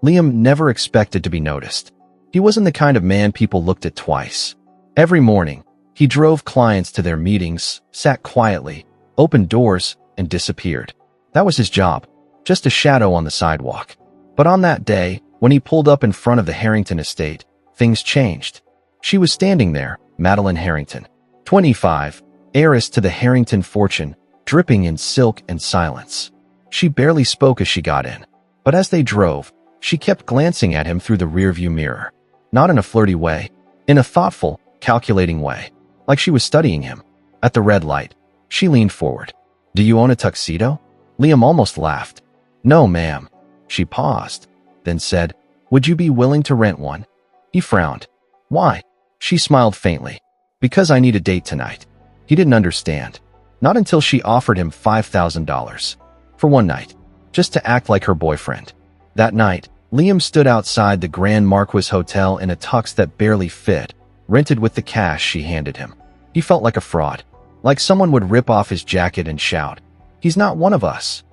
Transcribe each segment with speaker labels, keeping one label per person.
Speaker 1: Liam never expected to be noticed. He wasn't the kind of man people looked at twice. Every morning, he drove clients to their meetings, sat quietly, opened doors, and disappeared. That was his job, just a shadow on the sidewalk. But on that day, when he pulled up in front of the Harrington estate, things changed. She was standing there, Madeline Harrington, 25, heiress to the Harrington fortune, dripping in silk and silence. She barely spoke as she got in, but as they drove, she kept glancing at him through the rearview mirror. Not in a flirty way, in a thoughtful, calculating way, like she was studying him. At the red light, she leaned forward. "Do you own a tuxedo?" Liam almost laughed. "No, ma'am." She paused, then said, "Would you be willing to rent one?" He frowned. "Why?" She smiled faintly. "Because I need a date tonight." He didn't understand. Not until she offered him $5,000. For one night. Just to act like her boyfriend. That night, Liam stood outside the Grand Marquis Hotel in a tux that barely fit, rented with the cash she handed him. He felt like a fraud. Like someone would rip off his jacket and shout, "He's not one of us."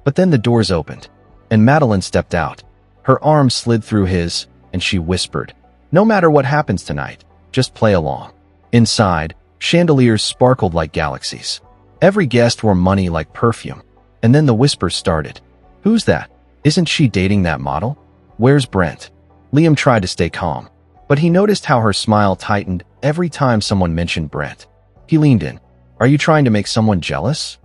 Speaker 1: But then the doors opened, and Madeline stepped out. Her arm slid through his, and she whispered, "No matter what happens tonight, just play along." Inside, chandeliers sparkled like galaxies. Every guest wore money like perfume. And then the whispers started. "Who's that? Isn't she dating that model? Where's Brent?" Liam tried to stay calm, but he noticed how her smile tightened every time someone mentioned Brent. He leaned in. "Are you trying to make someone jealous?"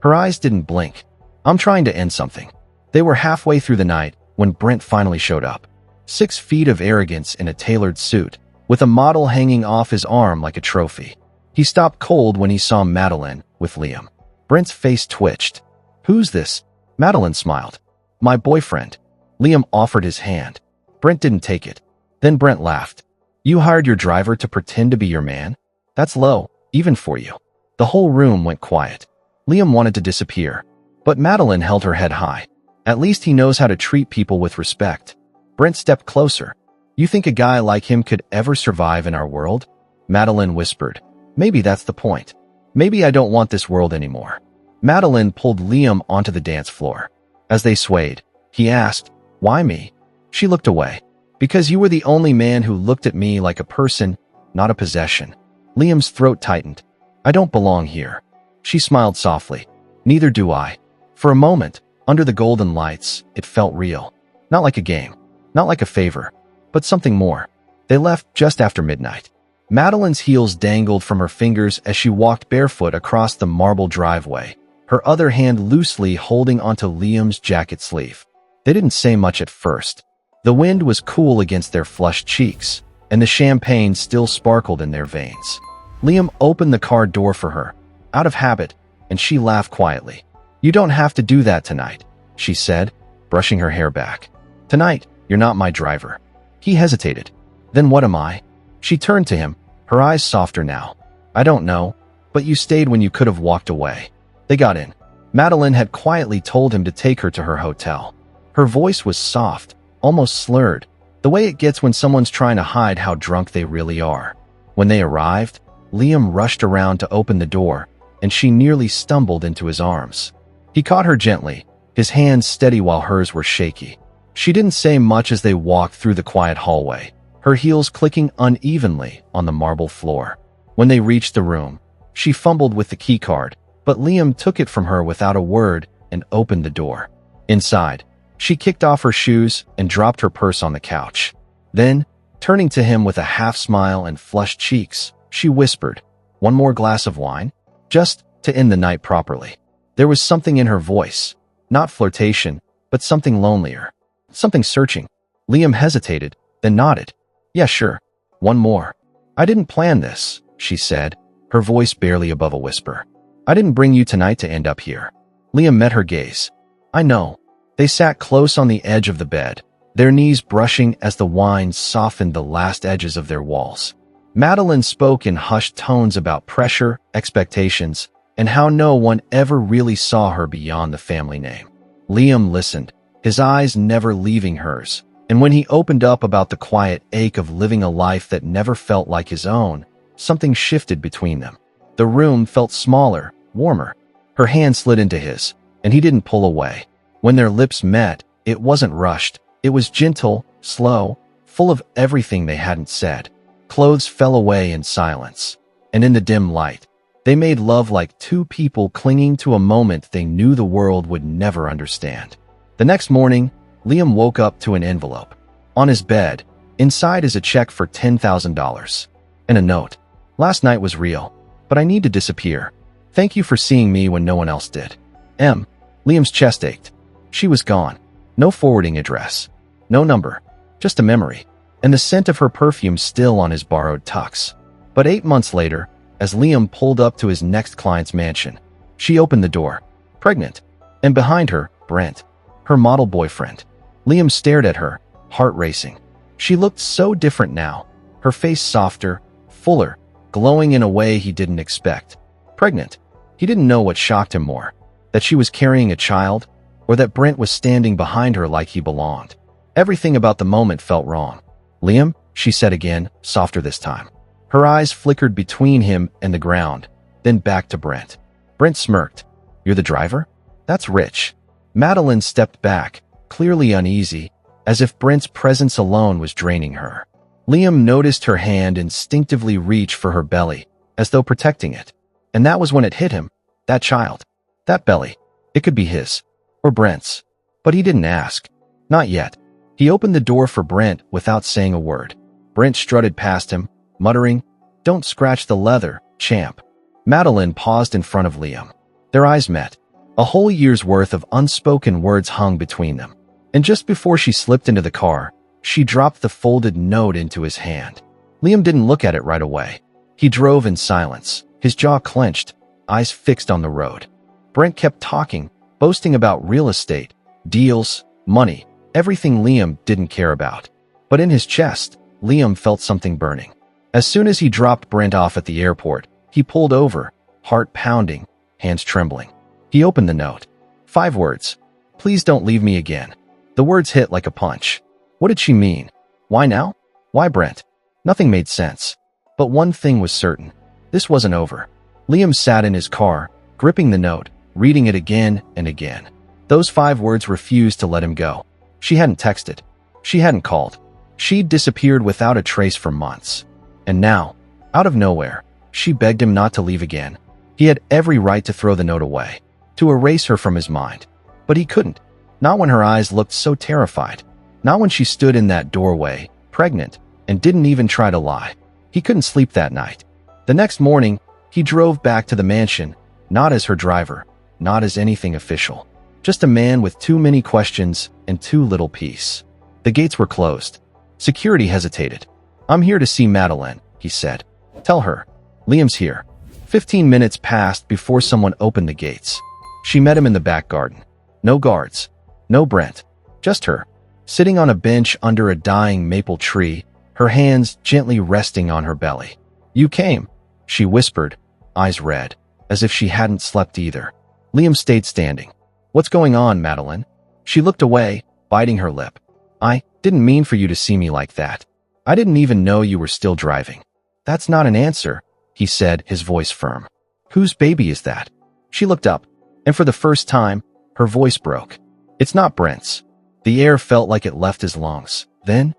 Speaker 1: Her eyes didn't blink. "I'm trying to end something." They were halfway through the night when Brent finally showed up. 6 feet of arrogance in a tailored suit, with a model hanging off his arm like a trophy. He stopped cold when he saw Madeline with Liam. Brent's face twitched. "Who's this?" Madeline smiled. "My boyfriend." Liam offered his hand. Brent didn't take it. Then Brent laughed. "You hired your driver to pretend to be your man? That's low, even for you." The whole room went quiet. Liam wanted to disappear, but Madeline held her head high. "At least he knows how to treat people with respect." Brent stepped closer. "You think a guy like him could ever survive in our world?" Madeline whispered. "Maybe that's the point. Maybe I don't want this world anymore." Madeline pulled Liam onto the dance floor. As they swayed, he asked, "Why me?" She looked away. "Because you were the only man who looked at me like a person, not a possession." Liam's throat tightened. "I don't belong here." She smiled softly. "Neither do I." For a moment, under the golden lights, it felt real. Not like a game, not like a favor, but something more. They left just after midnight. Madeline's heels dangled from her fingers as she walked barefoot across the marble driveway, her other hand loosely holding onto Liam's jacket sleeve. They didn't say much at first. The wind was cool against their flushed cheeks, and the champagne still sparkled in their veins. Liam opened the car door for her, out of habit, and she laughed quietly. "You don't have to do that tonight," she said, brushing her hair back. "Tonight, you're not my driver." He hesitated. "Then what am I?" She turned to him, her eyes softer now. "I don't know, but you stayed when you could have walked away." They got in. Madeline had quietly told him to take her to her hotel. Her voice was soft, almost slurred, the way it gets when someone's trying to hide how drunk they really are. When they arrived, Liam rushed around to open the door, and she nearly stumbled into his arms. He caught her gently, his hands steady while hers were shaky. She didn't say much as they walked through the quiet hallway, her heels clicking unevenly on the marble floor. When they reached the room, she fumbled with the keycard, but Liam took it from her without a word and opened the door. Inside, she kicked off her shoes and dropped her purse on the couch. Then, turning to him with a half smile and flushed cheeks, she whispered, "One more glass of wine? Just to end the night properly." There was something in her voice, not flirtation, but something lonelier, something searching. Liam hesitated, then nodded. "Yeah, sure. One more." "I didn't plan this," she said, her voice barely above a whisper. "I didn't bring you tonight to end up here." Liam met her gaze. "I know." They sat close on the edge of the bed, their knees brushing as the wine softened the last edges of their walls. Madeline spoke in hushed tones about pressure, expectations, and how no one ever really saw her beyond the family name. Liam listened, his eyes never leaving hers, and when he opened up about the quiet ache of living a life that never felt like his own, something shifted between them. The room felt smaller, warmer. Her hand slid into his, and he didn't pull away. When their lips met, it wasn't rushed, It was gentle, slow, full of everything they hadn't said. Clothes fell away in silence, and in the dim light, they made love like two people clinging to a moment they knew the world would never understand. The next morning, Liam woke up to an envelope. On his bed, inside is a check for $10,000. And a note. Last night was real, but I need to disappear. Thank you for seeing me when no one else did. M. Liam's chest ached. She was gone. No forwarding address. No number. Just a memory. And the scent of her perfume still on his borrowed tux. But 8 months later, as Liam pulled up to his next client's mansion, she opened the door. Pregnant. And behind her, Brent. Her model boyfriend. Liam stared at her, heart racing. She looked so different now. Her face softer, fuller, glowing in a way he didn't expect. Pregnant. He didn't know what shocked him more. That she was carrying a child, or that Brent was standing behind her like he belonged. Everything about the moment felt wrong. Liam, she said again, softer this time. Her eyes flickered between him and the ground, then back to Brent. Brent smirked. You're the driver? That's rich. Madeline stepped back, clearly uneasy, as if Brent's presence alone was draining her. Liam noticed her hand instinctively reach for her belly, as though protecting it. And that was when it hit him. That child. That belly. It could be his. Or Brent's. But he didn't ask. Not yet. He opened the door for Brent without saying a word. Brent strutted past him, muttering, Don't scratch the leather, champ. Madeline paused in front of Liam. Their eyes met. A whole year's worth of unspoken words hung between them. And just before she slipped into the car, she dropped the folded note into his hand. Liam didn't look at it right away. He drove in silence, his jaw clenched, eyes fixed on the road. Brent kept talking, boasting about real estate, deals, money, everything Liam didn't care about. But in his chest, Liam felt something burning. As soon as he dropped Brent off at the airport, he pulled over, heart pounding, hands trembling. He opened the note. 5 words. Please don't leave me again. The words hit like a punch. What did she mean? Why now? Why Brent? Nothing made sense. But one thing was certain. This wasn't over. Liam sat in his car, gripping the note, reading it again and again. Those 5 words refused to let him go. She hadn't texted. She hadn't called. She'd disappeared without a trace for months. And now, out of nowhere, she begged him not to leave again. He had every right to throw the note away, to erase her from his mind. But he couldn't. Not when her eyes looked so terrified. Not when she stood in that doorway, pregnant, and didn't even try to lie. He couldn't sleep that night. The next morning, he drove back to the mansion, not as her driver, not as anything official. Just a man with too many questions and too little peace. The gates were closed. Security hesitated. I'm here to see Madeline, he said. Tell her. Liam's here. 15 minutes passed before someone opened the gates. She met him in the back garden. No guards. No Brent. Just her. Sitting on a bench under a dying maple tree, her hands gently resting on her belly. You came, she whispered, eyes red, as if she hadn't slept either. Liam stayed standing. What's going on, Madeline? She looked away, biting her lip. I didn't mean for you to see me like that. I didn't even know you were still driving. That's not an answer, he said, his voice firm. Whose baby is that? She looked up, and for the first time, her voice broke. It's not Brent's. The air felt like it left his lungs. Then,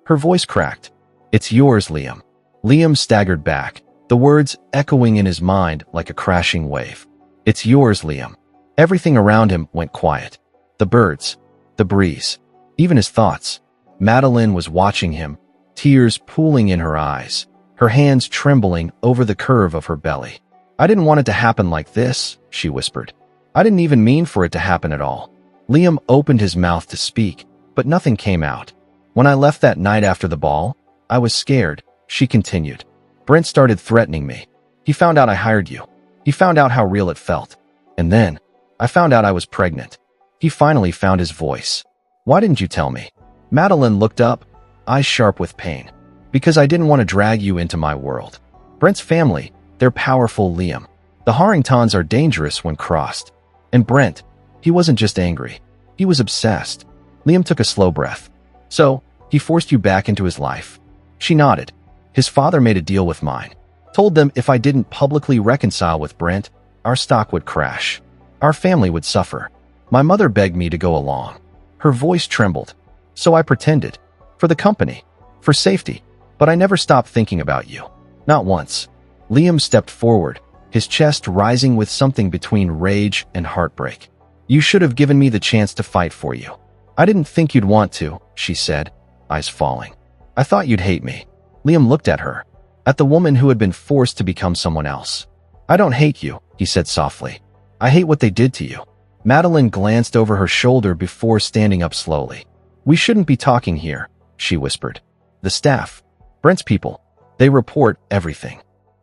Speaker 1: her voice cracked. It's yours, Liam. Liam staggered back, the words echoing in his mind like a crashing wave. It's yours, Liam. Everything around him went quiet. The birds, the breeze, even his thoughts. Madeline was watching him, tears pooling in her eyes, her hands trembling over the curve of her belly. I didn't want it to happen like this, she whispered. I didn't even mean for it to happen at all. Liam opened his mouth to speak, but nothing came out. When I left that night after the ball, I was scared, she continued. Brent started threatening me. He found out I hired you. He found out how real it felt. And then, I found out I was pregnant. He finally found his voice. Why didn't you tell me? Madeline looked up, eyes sharp with pain. Because I didn't want to drag you into my world. Brent's family, they're powerful, Liam. The Harringtons are dangerous when crossed. And Brent, he wasn't just angry. He was obsessed. Liam took a slow breath. So, he forced you back into his life. She nodded. His father made a deal with mine. Told them if I didn't publicly reconcile with Brent, our stock would crash. Our family would suffer. My mother begged me to go along. Her voice trembled. So I pretended. For the company. For safety. But I never stopped thinking about you. Not once. Liam stepped forward, his chest rising with something between rage and heartbreak. You should have given me the chance to fight for you. I didn't think you'd want to, she said, eyes falling. I thought you'd hate me. Liam looked at her. At the woman who had been forced to become someone else. I don't hate you, he said softly. I hate what they did to you. Madeline glanced over her shoulder before standing up slowly. We shouldn't be talking here, she whispered. The staff. Brent's people. They report everything.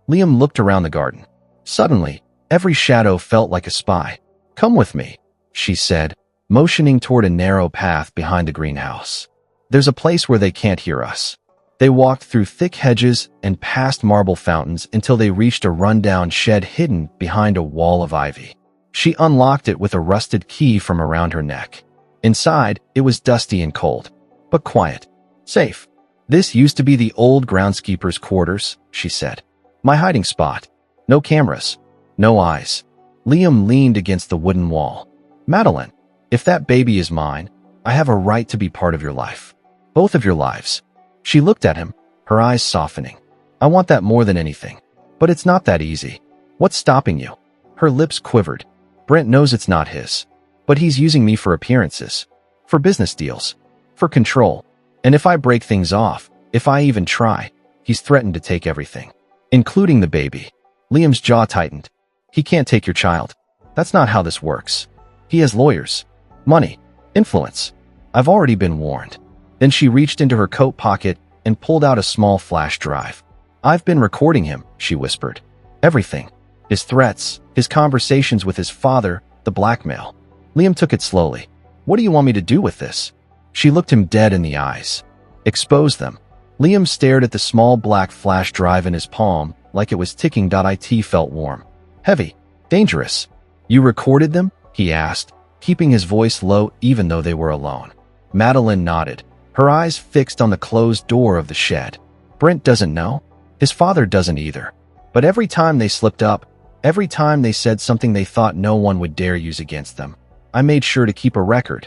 Speaker 1: Liam looked around the garden. Suddenly, every shadow felt like a spy. Come with me, she said, motioning toward a narrow path behind the greenhouse. There's a place where they can't hear us. They walked through thick hedges and past marble fountains until they reached a rundown shed hidden behind a wall of ivy. She unlocked it with a rusted key from around her neck. Inside, it was dusty and cold, but quiet. Safe. This used to be the old groundskeeper's quarters, she said. My hiding spot. No cameras. No eyes. Liam leaned against the wooden wall. Madeline, if that baby is mine, I have a right to be part of your life. Both of your lives. She looked at him, her eyes softening. I want that more than anything. But it's not that easy. What's stopping you? Her lips quivered. Brent knows it's not his. But he's using me for appearances. For business deals. For control. And if I break things off, if I even try, he's threatened to take everything. Including the baby. Liam's jaw tightened. He can't take your child. That's not how this works. He has lawyers. Money. Influence. I've already been warned. Then she reached into her coat pocket and pulled out a small flash drive. I've been recording him, she whispered. Everything. His threats, his conversations with his father, the blackmail. Liam took it slowly. What do you want me to do with this? She looked him dead in the eyes. Expose them. Liam stared at the small black flash drive in his palm like it was ticking. It felt warm. Heavy. Dangerous. You recorded them? He asked, keeping his voice low even though they were alone. Madeline nodded, her eyes fixed on the closed door of the shed. Brent doesn't know. His father doesn't either. But every time they slipped up, every time they said something they thought no one would dare use against them, I made sure to keep a record.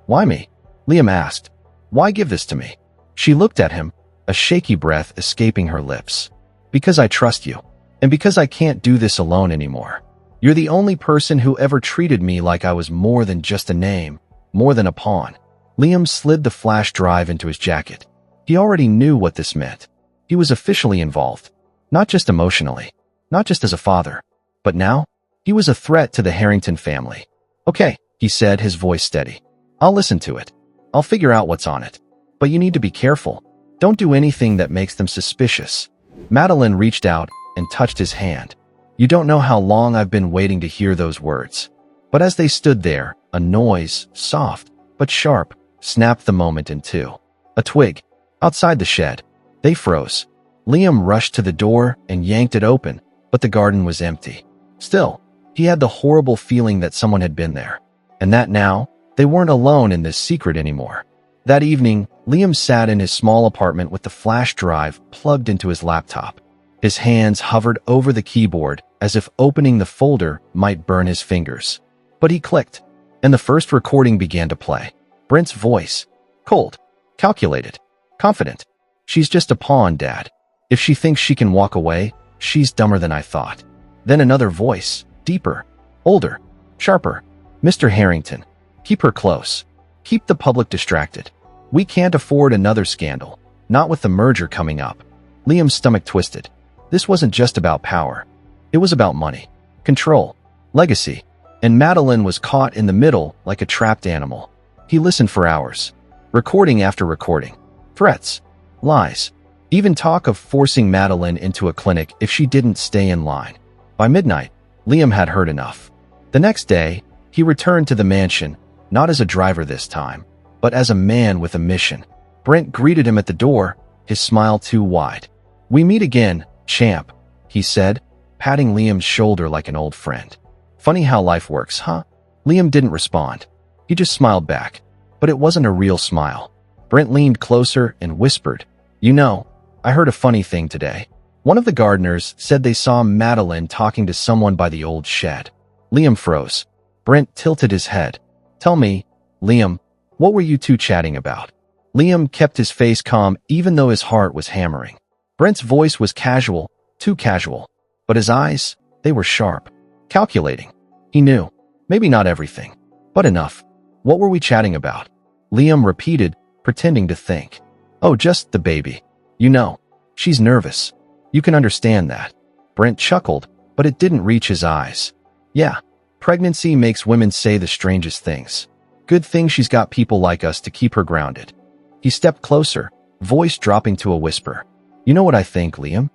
Speaker 1: Why me? Liam asked. Why give this to me? She looked at him, a shaky breath escaping her lips. Because I trust you. And because I can't do this alone anymore. You're the only person who ever treated me like I was more than just a name, more than a pawn. Liam slid the flash drive into his jacket. He already knew what this meant. He was officially involved. Not just emotionally. Not just as a father. But now, he was a threat to the Harrington family. Okay, he said, his voice steady. I'll listen to it. I'll figure out what's on it. But you need to be careful. Don't do anything that makes them suspicious. Madeline reached out and touched his hand. You don't know how long I've been waiting to hear those words. But as they stood there, a noise, soft but sharp, snapped the moment in two. A twig. Outside the shed. They froze. Liam rushed to the door and yanked it open, but the garden was empty. Still, he had the horrible feeling that someone had been there. And that now, they weren't alone in this secret anymore. That evening, Liam sat in his small apartment with the flash drive plugged into his laptop. His hands hovered over the keyboard as if opening the folder might burn his fingers. But he clicked, and the first recording began to play. Brent's voice. Cold. Calculated. Confident. She's just a pawn, Dad. If she thinks she can walk away, she's dumber than I thought. Then another voice. Deeper. Older. Sharper. Mr. Harrington. Keep her close. Keep the public distracted. We can't afford another scandal. Not with the merger coming up. Liam's stomach twisted. This wasn't just about power. It was about money. Control. Legacy. And Madeline was caught in the middle like a trapped animal. He listened for hours. Recording after recording. Threats. Lies. Even talk of forcing Madeline into a clinic if she didn't stay in line. By midnight, Liam had heard enough. The next day, he returned to the mansion, not as a driver this time, but as a man with a mission. Brent greeted him at the door, his smile too wide. We meet again, champ, he said, patting Liam's shoulder like an old friend. Funny how life works, huh? Liam didn't respond. He just smiled back. But it wasn't a real smile. Brent leaned closer and whispered, You know, I heard a funny thing today. One of the gardeners said they saw Madeline talking to someone by the old shed. Liam froze. Brent tilted his head. Tell me, Liam, what were you two chatting about? Liam kept his face calm even though his heart was hammering. Brent's voice was casual, too casual. But his eyes, they were sharp, calculating. He knew. Maybe not everything, but enough. What were we chatting about? Liam repeated, pretending to think. Oh, just the baby. You know, she's nervous. You can understand that. Brent chuckled, but it didn't reach his eyes. Yeah, pregnancy makes women say the strangest things. Good thing she's got people like us to keep her grounded. He stepped closer, voice dropping to a whisper. You know what I think, Liam?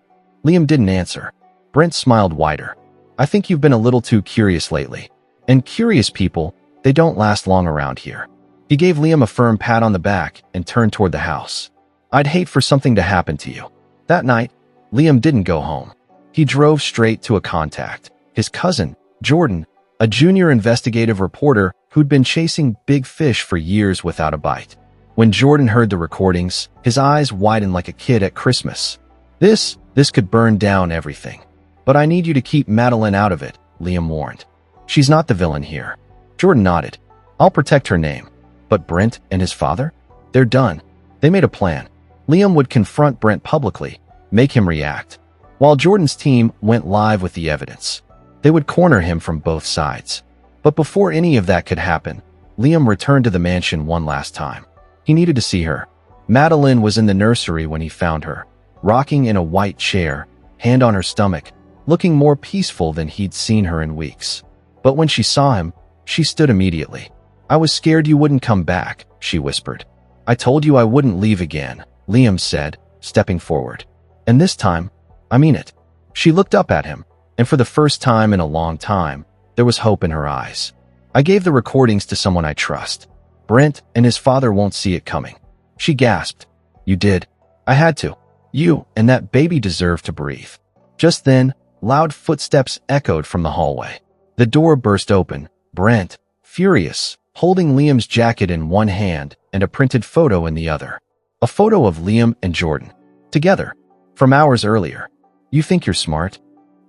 Speaker 1: Liam didn't answer. Brent smiled wider. I think you've been a little too curious lately. And curious people, they don't last long around here. He gave Liam a firm pat on the back and turned toward the house. I'd hate for something to happen to you. That night, Liam didn't go home. He drove straight to a contact. His cousin, Jordan, a junior investigative reporter who'd been chasing big fish for years without a bite. When Jordan heard the recordings, his eyes widened like a kid at Christmas. This could burn down everything. But I need you to keep Madeline out of it, Liam warned. She's not the villain here. Jordan nodded. I'll protect her name. But Brent and his father? They're done. They made a plan. Liam would confront Brent publicly, make him react, while Jordan's team went live with the evidence. They would corner him from both sides. But before any of that could happen, Liam returned to the mansion one last time. He needed to see her. Madeline was in the nursery when he found her, rocking in a white chair, hand on her stomach, looking more peaceful than he'd seen her in weeks. But when she saw him, she stood immediately. I was scared you wouldn't come back, she whispered. I told you I wouldn't leave again, Liam said, stepping forward. And this time, I mean it. She looked up at him, and for the first time in a long time, there was hope in her eyes. I gave the recordings to someone I trust. Brent and his father won't see it coming. She gasped. You did. I had to. You and that baby deserve to breathe. Just then, loud footsteps echoed from the hallway. The door burst open. Brent, furious, holding Liam's jacket in one hand and a printed photo in the other. A photo of Liam and Jordan. Together. From hours earlier. You think you're smart?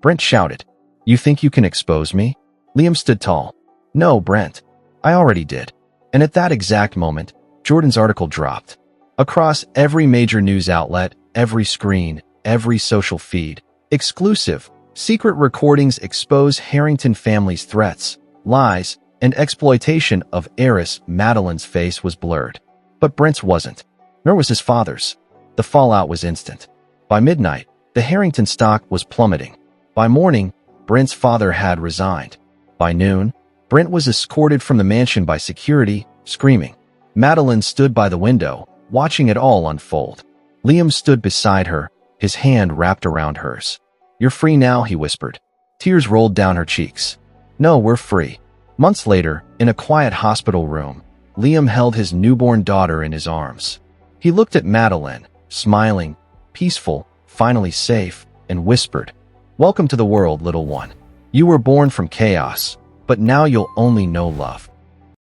Speaker 1: Brent shouted. You think you can expose me? Liam stood tall. No, Brent. I already did. And at that exact moment, Jordan's article dropped. Across every major news outlet, every screen, every social feed. Exclusive, secret recordings expose Harrington family's threats, lies, and exploitation of heiress. Madeline's face was blurred. But Brent's wasn't. Nor was his father's. The fallout was instant. By midnight, the Harrington stock was plummeting. By morning, Brent's father had resigned. By noon, Brent was escorted from the mansion by security, screaming. Madeline stood by the window, watching it all unfold. Liam stood beside her, his hand wrapped around hers. You're free now, he whispered. Tears rolled down her cheeks. No, we're free. Months later, in a quiet hospital room, Liam held his newborn daughter in his arms. He looked at Madeline, smiling, peaceful, finally safe, and whispered, Welcome to the world, little one. You were born from chaos, but now you'll only know love.